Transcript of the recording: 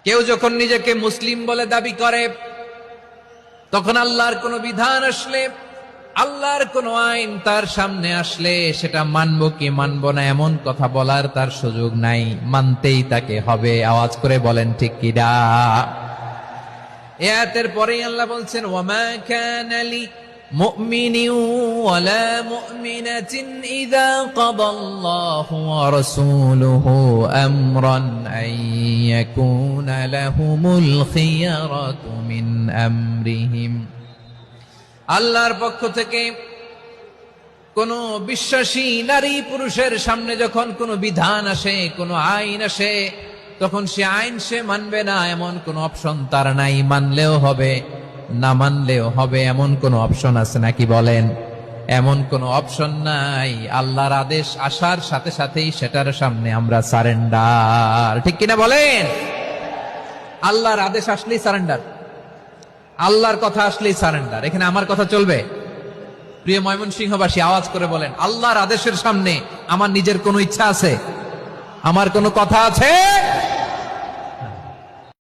কেউ যখন নিজেকে মুসলিম বলে দাবি করে, তখন আল্লাহর কোন বিধান আসলে, আল্লাহর কোন আইন তার সামনে আসলে সেটা মানবো কি মানবো না এমন কথা বলার তার সুযোগ নাই, মানতেই তাকে হবে। আওয়াজ করে বলেন ঠিক কিনা? এই আয়াতের পরেই আল্লাহ বলছেন, ওয়ামা কানা লি মুমিনিন ওয়ালা মুমিনাতিন ইযা কাদাল্লাহু ওয়া রাসূলুহু আমরান আন ইয়াকুনা লাহুমুল খিয়ারাতু মিন আমরিহিম। আল্লাহর পক্ষ থেকে কোন বিশ্বাসী নারী পুরুষের সামনে যখন কোনো বিধান আসে, কোনো আইন আসে, তখন সে আইন সে মানবে না এমন কোন অপশন তার নাই। মানলেও হবে, না মানলেও হবে, এমন কোন অপশন আছে নাকি বলেন? এমন কোন অপশন নাই। আল্লাহর আদেশ আসার সাথে সাথেই সেটার সামনে আমরা সারেন্ডার। ঠিক কিনা বলেন? আল্লাহর আদেশ আসলেই সারেন্ডার, আল্লাহর কথা আসলেই সারেন্ডার। এখানে আমার কথা চলবে? প্রিয় ময়মনসিংহবাসী, আওয়াজ করে বলেন, আল্লাহর আদেশের সামনে আমার নিজের কোনো ইচ্ছা আছে? আমার কোনো কথা আছে?